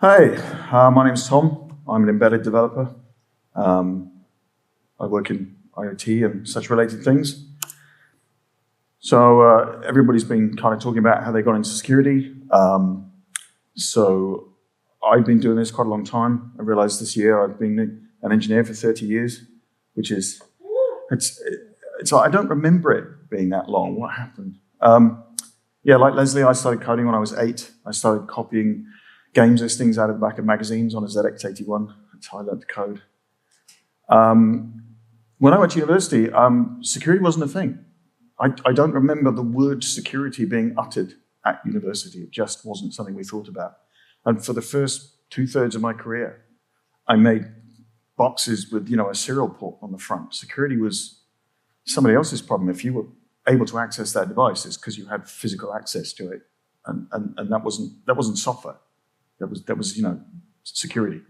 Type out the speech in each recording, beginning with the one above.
Hey, my name's Tom. I'm an embedded developer. I work in IoT and such related things. So everybody's been kind of talking about how they got into security. So I've been doing this quite a long time. I realized this year I've been an engineer for 30 years, which is, I don't remember it being that long. What happened? Yeah, like Leslie, I started coding when I was 8. I started copying games listings out of the back of magazines on a ZX81. That's how I learned to code. When I went to university, security wasn't a thing. I don't remember the word security being uttered at university. It just wasn't something we thought about. And for the first 2/3 of my career, I made boxes with, a serial port on the front. Security was somebody else's problem. If you were able to access that device, it's because you had physical access to it, and that wasn't software. That was security.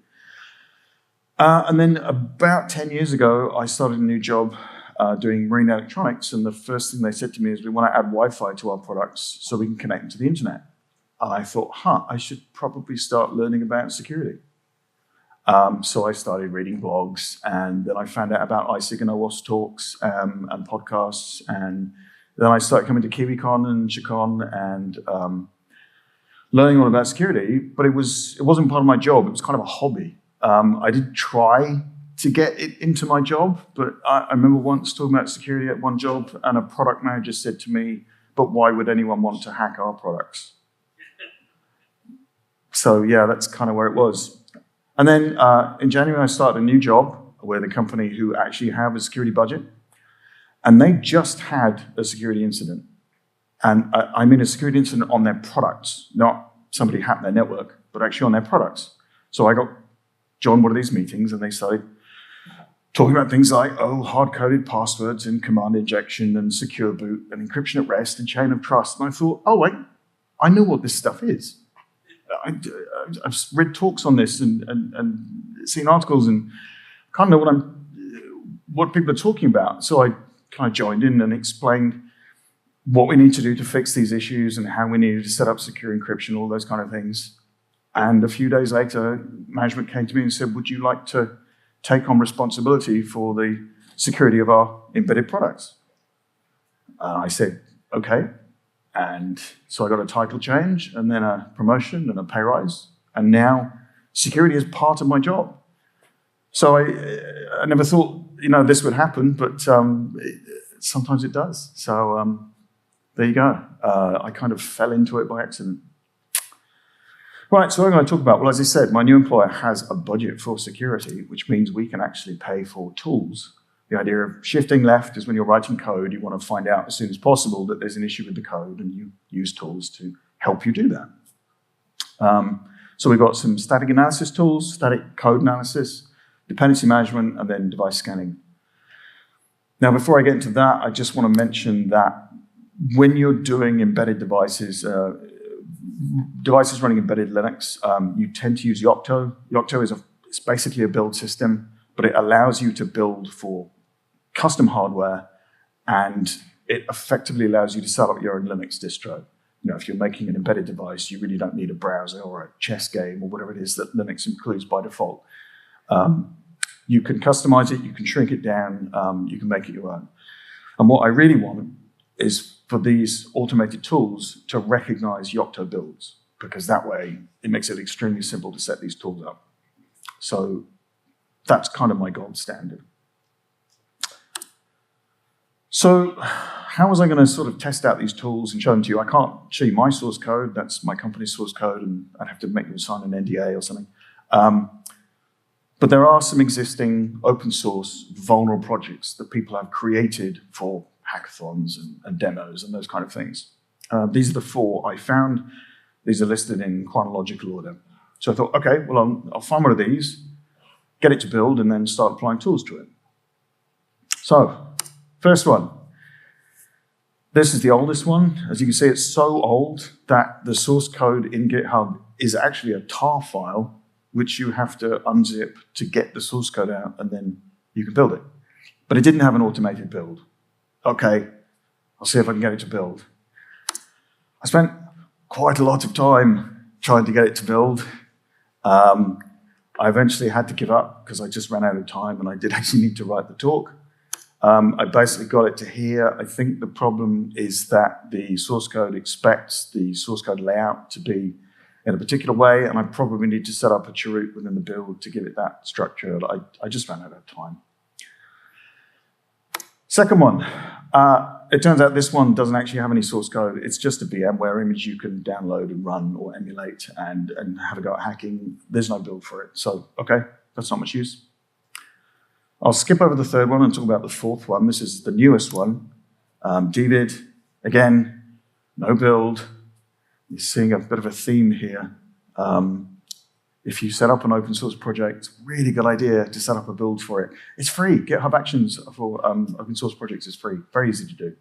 And then about 10 years ago, I started a new job doing marine electronics, and the first thing they said to me is, we want to add Wi-Fi to our products so we can connect them to the internet. And I thought, I should probably start learning about security. So I started reading blogs, and then I found out about ISIC and OWASP talks and podcasts, and then I started coming to KiwiCon and Chicon and learning all about security, but it wasn't part of my job. It was kind of a hobby. I did try to get it into my job, but I remember once talking about security at one job, and a product manager said to me, but why would anyone want to hack our products? So yeah, that's kind of where it was. And then in January, I started a new job with a company who actually have a security budget, and they just had a security incident. And I mean a security incident on their products, not somebody hacked their network, but actually on their products. So I got joined one of these meetings, and they started talking about things like, hard-coded passwords and command injection and secure boot and encryption at rest and chain of trust. And I thought, wait, I know what this stuff is. I've read talks on this and seen articles and kind of know what people are talking about. So I kind of joined in and explained what we need to do to fix these issues and how we needed to set up secure encryption, all those kind of things. And a few days later, management came to me and said, would you like to take on responsibility for the security of our embedded products? I said, okay. And so I got a title change and then a promotion and a pay rise. And now security is part of my job. So I never thought, this would happen, but sometimes it does. So there you go. I kind of fell into it by accident. Right, so what I'm going to talk about, well, as I said, my new employer has a budget for security, which means we can actually pay for tools. The idea of shifting left is when you're writing code, you want to find out as soon as possible that there's an issue with the code, and you use tools to help you do that. So we've got some static analysis tools, static code analysis, dependency management, and then device scanning. Now, before I get into that, I just want to mention that when you're doing embedded devices, devices running embedded Linux, you tend to use Yocto. Yocto is basically a build system, but it allows you to build for custom hardware, and it effectively allows you to set up your own Linux distro. If you're making an embedded device, you really don't need a browser or a chess game or whatever it is that Linux includes by default. You can customize it, you can shrink it down, you can make it your own. And what I really want is for these automated tools to recognize Yocto builds, because that way it makes it extremely simple to set these tools up. So that's kind of my gold standard. So how was I going to sort of test out these tools and show them to you? I can't show you my source code. That's my company's source code, and I'd have to make them sign an NDA or something. But there are some existing open source vulnerable projects that people have created for hackathons and demos and those kind of things. These are the 4 I found. These are listed in chronological order. So I thought, okay, well, I'll find one of these, get it to build, and then start applying tools to it. So, first one. This is the oldest one. As you can see, it's so old that the source code in GitHub is actually a tar file, which you have to unzip to get the source code out, and then you can build it. But it didn't have an automated build. Okay, I'll see if I can get it to build. I spent quite a lot of time trying to get it to build. I eventually had to give up because I just ran out of time and I did actually need to write the talk. I basically got it to here. I think the problem is that the source code expects the source code layout to be in a particular way, and I probably need to set up a cheroot within the build to give it that structure. I just ran out of time. Second one. It turns out this one doesn't actually have any source code. It's just a VMware image you can download and run or emulate and have a go at hacking. There's no build for it. So, okay, that's not much use. I'll skip over the third one and talk about the fourth one. This is the newest one. Dvid, again, no build. You're seeing a bit of a theme here. If you set up an open source project, really good idea to set up a build for it. It's free. GitHub Actions for open source projects is free. Very easy to do.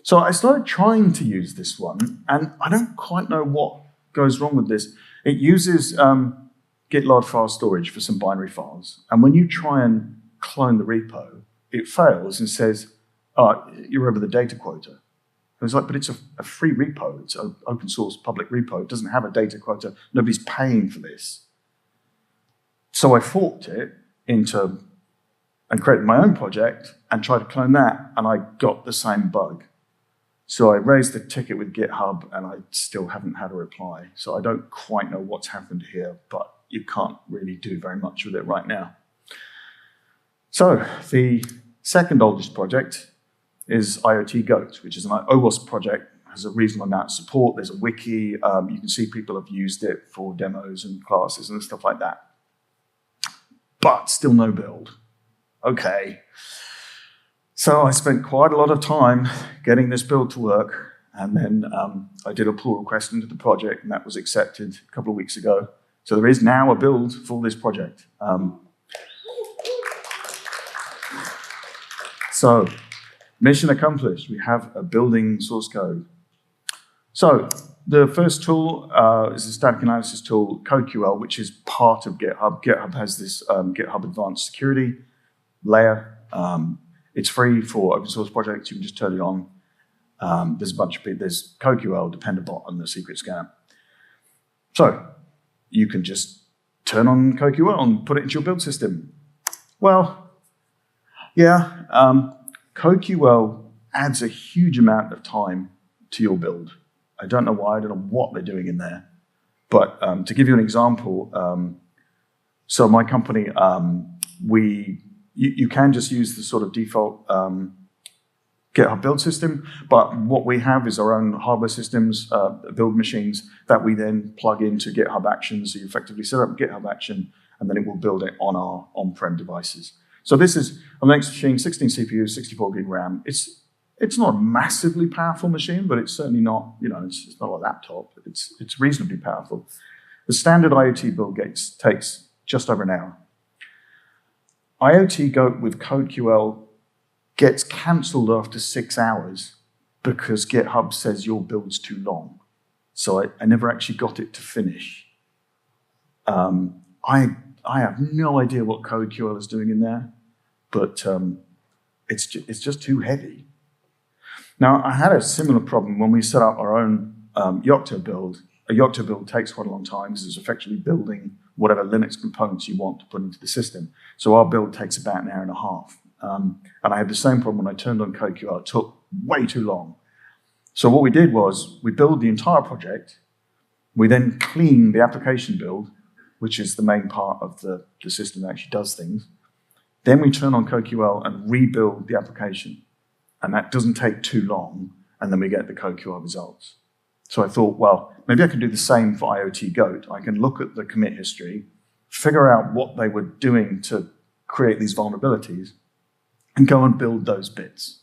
So I started trying to use this one, and I don't quite know what goes wrong with this. It uses GitLab file storage for some binary files. And when you try and clone the repo, it fails and says, oh, you're over the data quota. And it's like, but it's a free repo. It's an open source public repo. It doesn't have a data quota. Nobody's paying for this. So I forked it into and created my own project and tried to clone that, and I got the same bug. So I raised the ticket with GitHub, and I still haven't had a reply. So I don't quite know what's happened here, but you can't really do very much with it right now. So the second oldest project is IoT Goat, which is an OWASP project, has a reasonable amount of support. There's a wiki. You can see people have used it for demos and classes and stuff like that. But still no build. Okay. So I spent quite a lot of time getting this build to work, and then I did a pull request into the project, and that was accepted a couple of weeks ago. So there is now a build for this project. So mission accomplished. We have a building source code. So the first tool is a static analysis tool, CodeQL, which is part of GitHub. GitHub has this GitHub Advanced Security layer. It's free for open source projects. You can just turn it on. There's a bunch of people. There's CodeQL, Dependabot, and the secret scanner. So you can just turn on CodeQL and put it into your build system. Well, yeah, CodeQL adds a huge amount of time to your build. I don't know why, I don't know what they're doing in there. But to give you an example, so my company, you can just use the sort of default GitHub build system, but what we have is our own hardware systems, build machines that we then plug into GitHub Actions. So you effectively set up a GitHub action, and then it will build it on our on-prem devices. So this is a next machine, 16 CPUs, 64 gig RAM. It's not a massively powerful machine, but it's certainly not, it's not a laptop. It's reasonably powerful. The standard IoT build takes just over an hour. IoT Goat with CodeQL gets cancelled after 6 hours because GitHub says your build's too long. So I never actually got it to finish. I have no idea what CodeQL is doing in there, but it's just too heavy. Now, I had a similar problem when we set up our own Yocto build. A Yocto build takes quite a long time because it's effectively building whatever Linux components you want to put into the system. So our build takes about an hour and a half. And I had the same problem when I turned on CodeQL. It took way too long. So what we did was we build the entire project. We then clean the application build, which is the main part of the system that actually does things. Then we turn on CodeQL and rebuild the application. And that doesn't take too long. And then we get the CodeQL results. So I thought, well, maybe I can do the same for IoT Goat. I can look at the commit history, figure out what they were doing to create these vulnerabilities, and go and build those bits.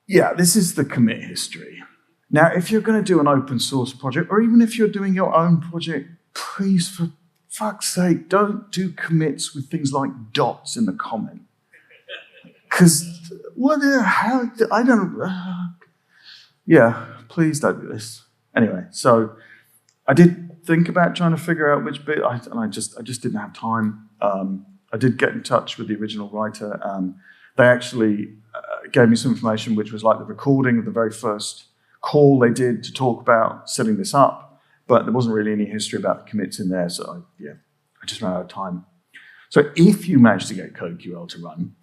Yeah, this is the commit history. Now, if you're going to do an open source project, or even if you're doing your own project, please, for fuck's sake, don't do commits with things like dots in the comment. Because what the hell, I don't, yeah, please don't do this. Anyway, so I did think about trying to figure out which bit, and I just didn't have time. I did get in touch with the original writer. They actually gave me some information which was like the recording of the very first call they did to talk about setting this up. but there wasn't really any history about the commits in there, so I just ran out of time. So if you manage to get CodeQL to run,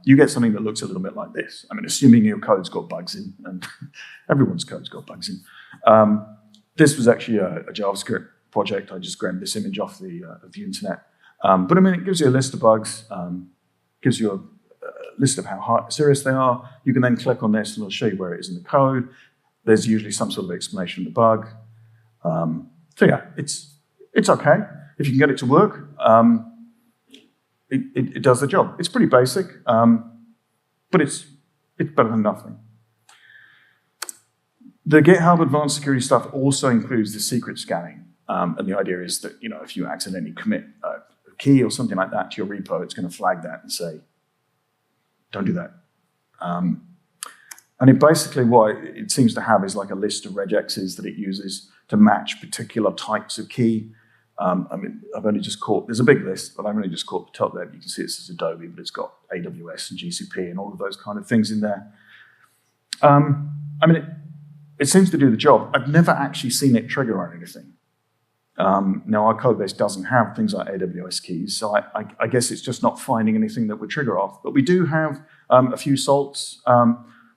you get something that looks a little bit like this. I mean, assuming your code's got bugs in, and everyone's code's got bugs in. This was actually a JavaScript project. I just grabbed this image off the internet. But I mean, it gives you a list of bugs, gives you a list of how serious they are. You can then click on this and it'll show you where it is in the code. There's usually some sort of explanation of the bug. So yeah, it's okay. If you can get it to work, it does the job. It's pretty basic, but it's better than nothing. The GitHub Advanced Security stuff also includes the secret scanning. And the idea is that, if you accidentally commit a key or something like that to your repo, it's going to flag that and say, don't do that. And it basically, what it seems to have is like a list of regexes that it uses to match particular types of key. I mean, I've only just caught, there's a big list, but I've only just caught the top there. You can see it says Adobe, but it's got AWS and GCP and all of those kind of things in there. I mean, it seems to do the job. I've never actually seen it trigger on anything. Now, our code base doesn't have things like AWS keys, so I guess it's just not finding anything that would trigger off. But we do have a few salts.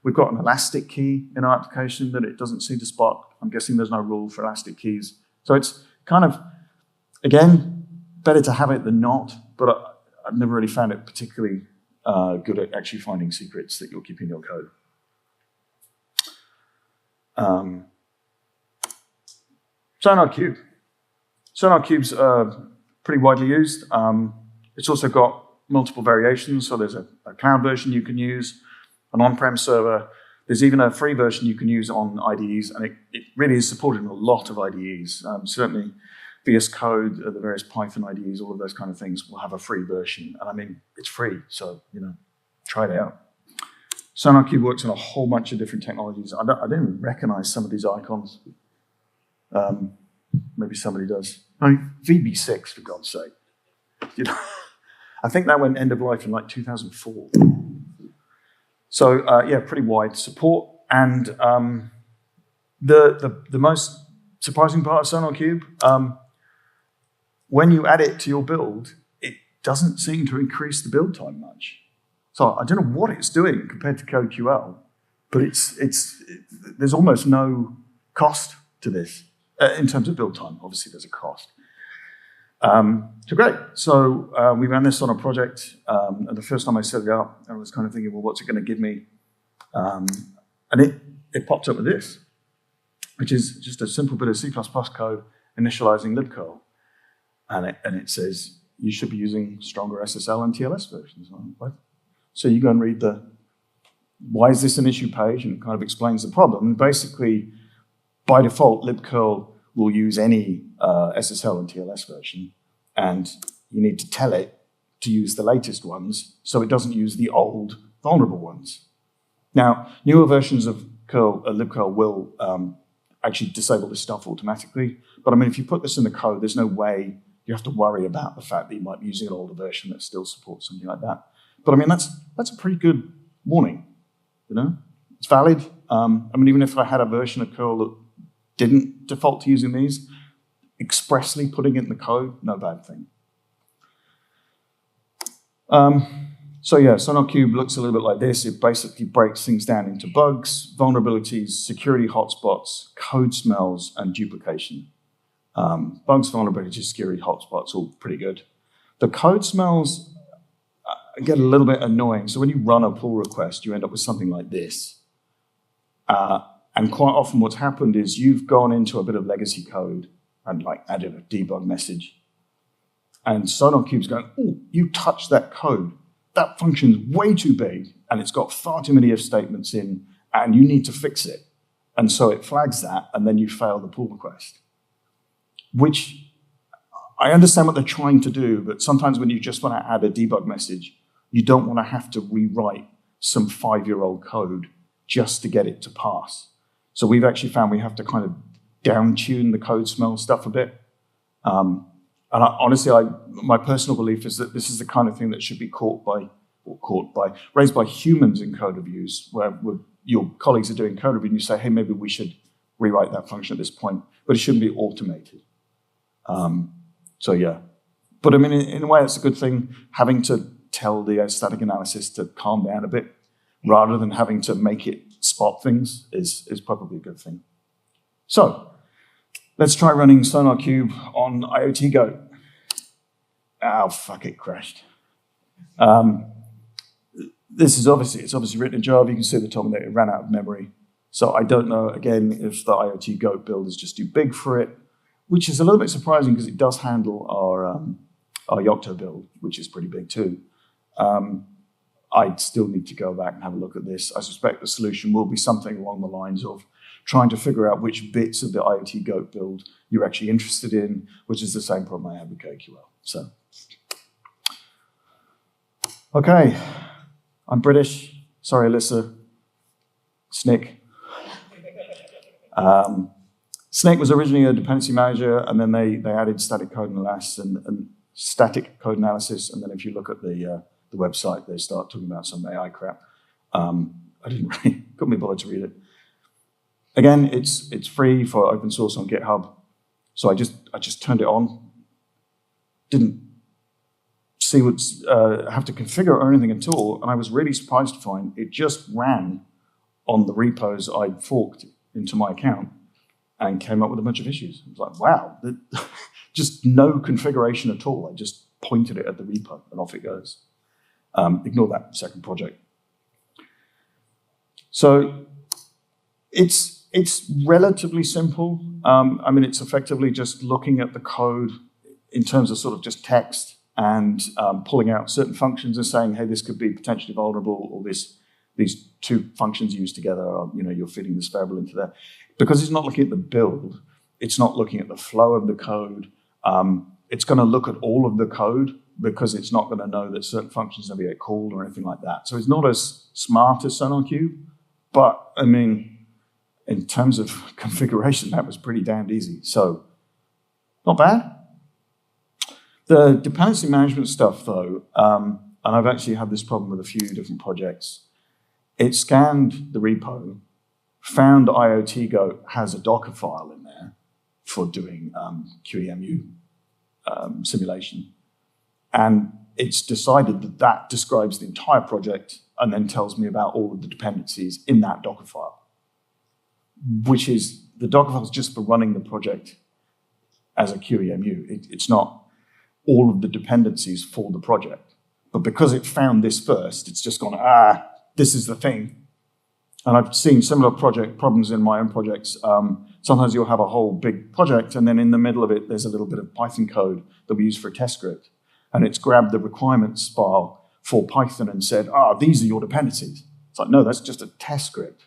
We've got an elastic key in our application that it doesn't seem to spot. I'm guessing there's no rule for elastic keys. So it's kind of, again, better to have it than not, but I've never really found it particularly good at actually finding secrets that you'll keep in your code. SonarQube. SonarQube's pretty widely used. It's also got multiple variations, so there's a cloud version you can use, an on-prem server. There's even a free version you can use on IDEs, and it really is supported in a lot of IDEs. Certainly VS Code, the various Python IDEs, all of those kind of things will have a free version. And I mean, it's free, so try it out. SonarQube works on a whole bunch of different technologies. I don't even recognize some of these icons. Maybe somebody does. I mean, VB6, for God's sake. I think that went end of life in like 2004. So yeah, pretty wide support. And the most surprising part of SonarQube, when you add it to your build, it doesn't seem to increase the build time much. So I don't know what it's doing compared to CodeQL, but there's almost no cost to this. In terms of build time, obviously there's a cost. So great. So we ran this on a project, and the first time I set it up, I was kind of thinking, well, what's it going to give me? And it popped up with this, which is just a simple bit of C++ code initializing libcurl. And it says, you should be using stronger SSL and TLS versions. So you go and read why is this an issue page, and it kind of explains the problem. And basically, by default, libcurl will use any SSL and TLS version, and you need to tell it to use the latest ones so it doesn't use the old vulnerable ones. Now, newer versions of libcurl will actually disable this stuff automatically, but I mean, if you put this in the code, there's no way you have to worry about the fact that you might be using an older version that still supports something like that. But I mean, that's a pretty good warning, It's valid. I mean, even if I had a version of curl that didn't default to using these, expressly putting it in the code, no bad thing. So yeah, SonarQube looks a little bit like this. It basically breaks things down into bugs, vulnerabilities, security hotspots, code smells, and duplication. Bugs, vulnerabilities, security hotspots, all pretty good. The code smells get a little bit annoying. So when you run a pull request, you end up with something like this. And quite often what's happened is you've gone into a bit of legacy code and like added a debug message. And SonarQube's going, oh, you touched that code. That function's way too big and it's got far too many if statements in and you need to fix it. And so it flags that and then you fail the pull request. Which I understand what they're trying to do, but sometimes when you just want to add a debug message, you don't want to have to rewrite some 5-year-old code just to get it to pass. So we've actually found we have to kind of down-tune the code smell stuff a bit. And honestly, my personal belief is that this is the kind of thing that should be raised by humans in code reviews, where your colleagues are doing code review and you say, hey, maybe we should rewrite that function at this point, but it shouldn't be automated. So yeah. But I mean, in a way, it's a good thing, having to tell the static analysis to calm down a bit, rather than having to make it spot things, is probably a good thing. So, let's try running SonarQube on IoT Go. Oh, fuck, it crashed. It's obviously written in Java. You can see at the top that it ran out of memory. So I don't know, again, if the IoT Go build is just too big for it, which is a little bit surprising because it does handle our Yocto build, which is pretty big too. I'd still need to go back and have a look at this. I suspect the solution will be something along the lines of trying to figure out which bits of the IoT Goat build you're actually interested in, which is the same problem I have with CodeQL. So, okay, I'm British. Sorry, Alyssa. Snick. Snick was originally a dependency manager, and then they added static code analysis and static code analysis. And then if you look at the website, they start talking about some AI crap. I couldn't be bothered to read it. Again, it's free for open source on GitHub. So I just turned it on. Didn't see have to configure or anything at all, and I was really surprised to find it just ran on the repos I'd forked into my account and came up with a bunch of issues. I was like, wow, just no configuration at all. I just pointed it at the repo and off it goes. Ignore that second project. So it's relatively simple. I mean, it's effectively just looking at the code in terms of sort of just text and pulling out certain functions and saying, hey, this could be potentially vulnerable, or these two functions used together, or, you're fitting this variable into there. Because it's not looking at the build, it's not looking at the flow of the code. It's going to look at all of the code because it's not going to know that certain functions are going to get called or anything like that. So it's not as smart as SonarQube, but I mean, in terms of configuration, that was pretty damned easy. So not bad. The dependency management stuff, though, and I've actually had this problem with a few different projects. It scanned the repo, found IoT Go has a Docker file in there for doing QEMU simulation. And it's decided that that describes the entire project and then tells me about all of the dependencies in that Docker file, which is, the Docker file is just for running the project as a QEMU. It's not all of the dependencies for the project. But because it found this first, it's just gone, this is the thing. And I've seen similar project problems in my own projects. Sometimes you'll have a whole big project, and then in the middle of it, there's a little bit of Python code that we use for a test script. And it's grabbed the requirements file for Python and said, these are your dependencies. It's like, no, that's just a test script.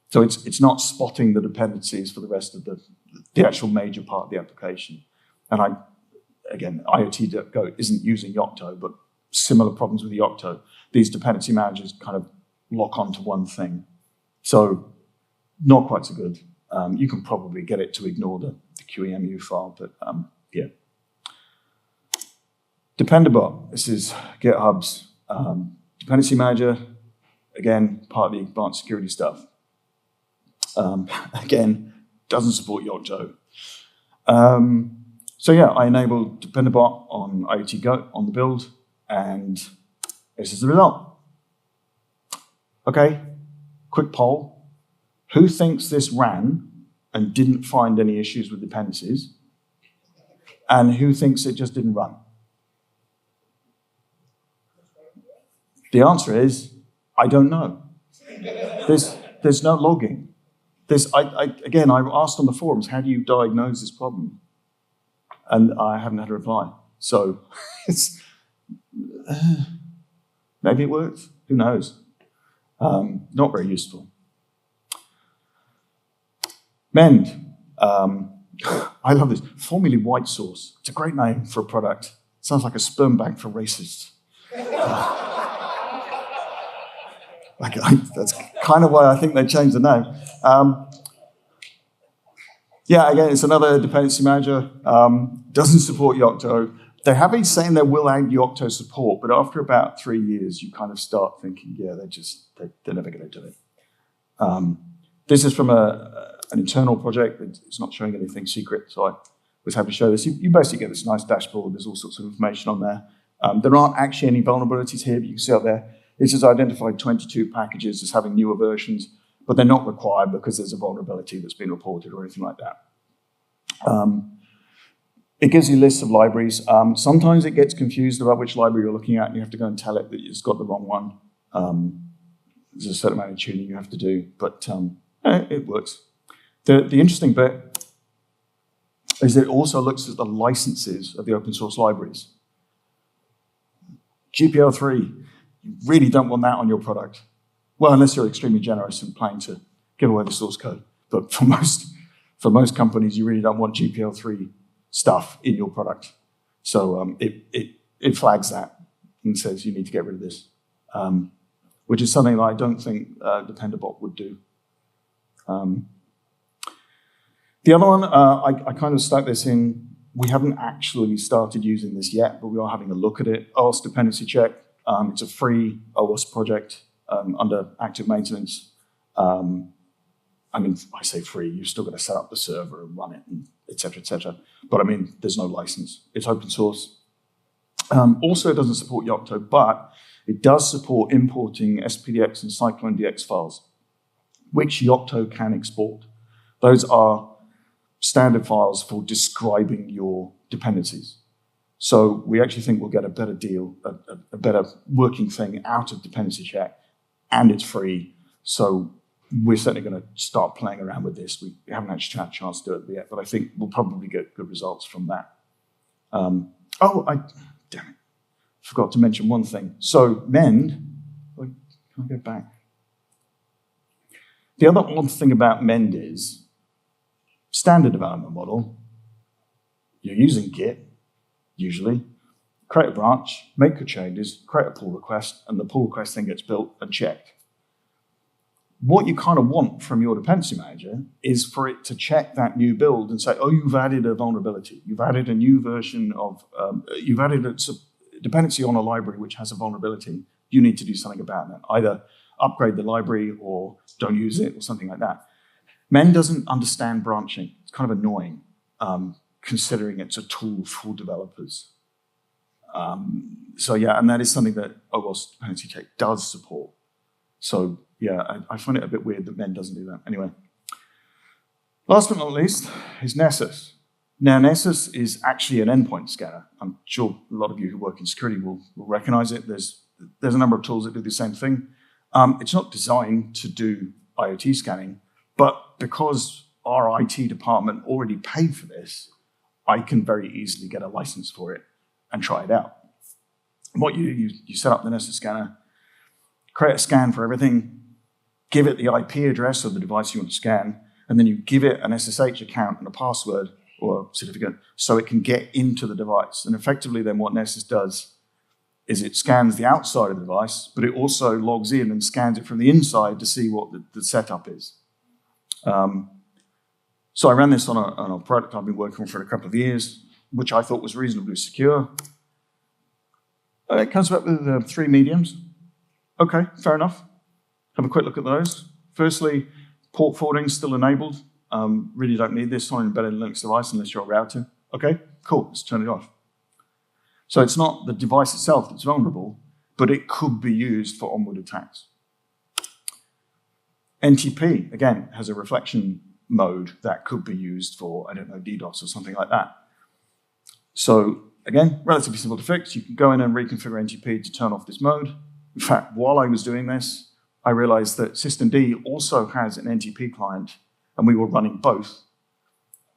So it's not spotting the dependencies for the rest of the actual major part of the application. And again, IoT Go isn't using Yocto, but similar problems with Yocto. These dependency managers kind of lock onto one thing. So not quite so good. You can probably get it to ignore the QEMU file, but yeah. Dependabot, this is GitHub's dependency manager. Again, part of the advanced security stuff. Again, doesn't support Yocto. So yeah, I enabled Dependabot on IoT Go on the build, and this is the result. Okay, quick poll. Who thinks this ran and didn't find any issues with dependencies? And who thinks it just didn't run? The answer is, I don't know. There's no logging. Again, I asked on the forums, how do you diagnose this problem? And I haven't had a reply. So maybe it works. Who knows? Not very useful. Mend. I love this. Formerly White Source. It's a great name for a product. Sounds like a sperm bank for racists. That's kind of why I think they changed the name. Yeah, again, it's another dependency manager. Doesn't support Yocto. They have been saying they will add Yocto support, but after about 3 years, you kind of start thinking, yeah, they're never going to do it. This is from a an internal project. It's not showing anything secret, so I was happy to show this. You basically get this nice dashboard. There's all sorts of information on there. There aren't actually any vulnerabilities here, but you can see up there, it has identified 22 packages as having newer versions, but they're not required because there's a vulnerability that's been reported or anything like that. It gives you lists of libraries. Sometimes it gets confused about which library you're looking at, and you have to go and tell it that it's got the wrong one. There's a certain amount of tuning you have to do, but it works. The interesting bit is that it also looks at the licenses of the open source libraries. GPL3, you really don't want that on your product. Well, unless you're extremely generous and planning to give away the source code. But for most companies, you really don't want GPL3 stuff in your product. So it flags that and says you need to get rid of this, which is something that I don't think Dependabot would do. The other one, I kind of stuck this in. We haven't actually started using this yet, but we are having a look at it. OWASP dependency check. It's a free OWASP project under active maintenance. I mean, I say free, you've still got to set up the server and run it, and et cetera, et cetera. But I mean, there's no license. It's open source. Also, it doesn't support Yocto, but it does support importing SPDX and CycloneDX files, which Yocto can export. Those are standard files for describing your dependencies. So we actually think we'll get a better deal, a better working thing out of dependency check, and it's free. So we're certainly going to start playing around with this. We haven't actually had a chance to do it yet, but I think we'll probably get good results from that. Damn it, forgot to mention one thing. So Mend, can I go back? The other odd thing about Mend is, standard development model, you're using Git, usually, create a branch, make your changes, create a pull request, and the pull request then gets built and checked. What you kind of want from your dependency manager is for it to check that new build and say, oh, you've added a vulnerability. You've added a new version of, you've added a dependency on a library which has a vulnerability. You need to do something about that. Either upgrade the library or don't use it or something like that. Mend doesn't understand branching. It's kind of annoying, considering it's a tool for developers. So yeah, and that is something that OWASP dependency check does support. So yeah, I find it a bit weird that Mend doesn't do that. Anyway, last but not least is Nessus. Now, Nessus is actually an endpoint scanner. I'm sure a lot of you who work in security will recognize it. There's a number of tools that do the same thing. It's not designed to do IoT scanning, but because our IT department already paid for this, I can very easily get a license for it and try it out. What you do, you set up the Nessus scanner, create a scan for everything, give it the IP address of the device you want to scan, and then you give it an SSH account and a password or certificate so it can get into the device. And effectively then what Nessus does is it scans the outside of the device, but it also logs in and scans it from the inside to see what the setup is. So I ran this on a product I've been working on for a couple of years, which I thought was reasonably secure. It comes up with 3 mediums. Okay, fair enough. Have a quick look at those. Firstly, port forwarding still enabled. Really don't need this on an embedded Linux device unless you're a router. Okay, cool, let's turn it off. So it's not the device itself that's vulnerable, but it could be used for onward attacks. NTP, again, has a reflection mode that could be used for, I don't know, DDoS or something like that. So again, relatively simple to fix. You can go in and reconfigure NTP to turn off this mode. In fact, while I was doing this, I realized that systemd also has an NTP client, and we were running both.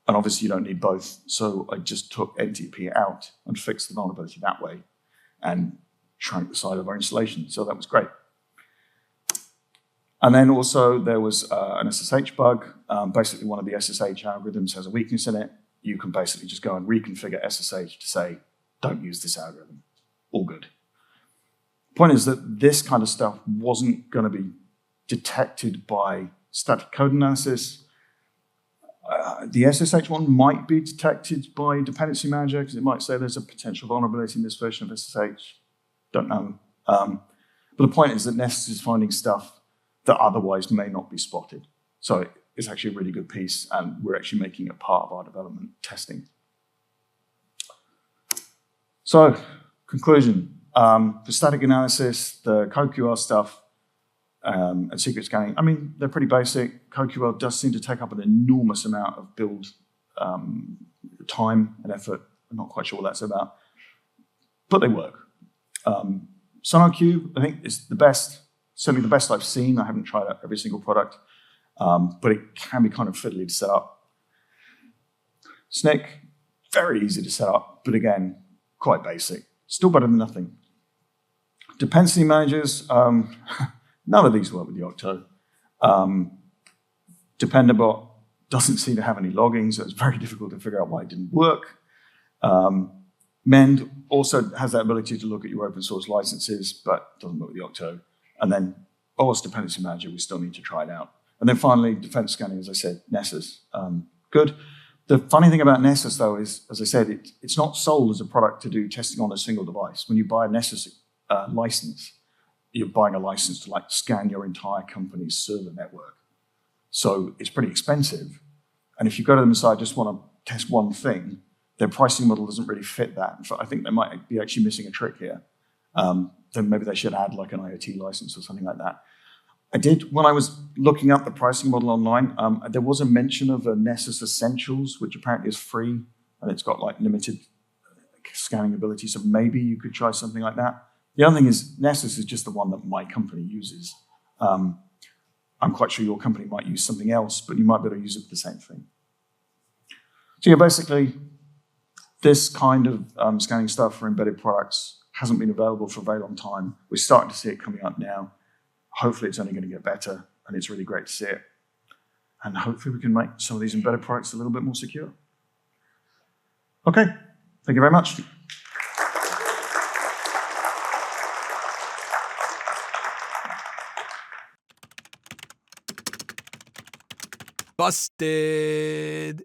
And obviously you don't need both, so I just took NTP out and fixed the vulnerability that way and shrank the size of our installation, so that was great. And then also there was an SSH bug. Basically one of the SSH algorithms has a weakness in it. You can basically just go and reconfigure SSH to say, don't use this algorithm. All good. Point is that this kind of stuff wasn't going to be detected by static code analysis. The SSH one might be detected by dependency manager because it might say there's a potential vulnerability in this version of SSH. Don't know. But the point is that Nessus is finding stuff that otherwise may not be spotted. So is actually a really good piece, and we're actually making it part of our development testing. So, conclusion. The static analysis, the CodeQL stuff, and secret scanning, I mean, they're pretty basic. CodeQL does seem to take up an enormous amount of build time and effort. I'm not quite sure what that's about, but they work. SonarQube, I think, is the best, certainly the best I've seen. I haven't tried out every single product, but it can be kind of fiddly to set up. Snyk, very easy to set up, but again, quite basic. Still better than nothing. Dependency managers, none of these work with Yocto. Dependabot doesn't seem to have any logging, so it's very difficult to figure out why it didn't work. Mend also has that ability to look at your open source licenses, but doesn't work with Yocto. And then OWASP Dependency Manager, we still need to try it out. And then finally, defense scanning, as I said, Nessus, good. The funny thing about Nessus, though, is, as I said, it's not sold as a product to do testing on a single device. When you buy a Nessus license, you're buying a license to like scan your entire company's server network. So it's pretty expensive. And if you go to them and say, I just want to test one thing, their pricing model doesn't really fit that. In fact, I think they might be actually missing a trick here. Then maybe they should add like an IoT license or something like that. I did, when I was looking up the pricing model online, there was a mention of a Nessus Essentials, which apparently is free, and it's got like limited scanning ability, so maybe you could try something like that. The other thing is, Nessus is just the one that my company uses. I'm quite sure your company might use something else, but you might be able to use it for the same thing. So yeah, basically, this kind of scanning stuff for embedded products hasn't been available for a very long time. We're starting to see it coming up now. Hopefully it's only going to get better, and it's really great to see it. And hopefully we can make some of these embedded products a little bit more secure. Okay, thank you very much. Busted.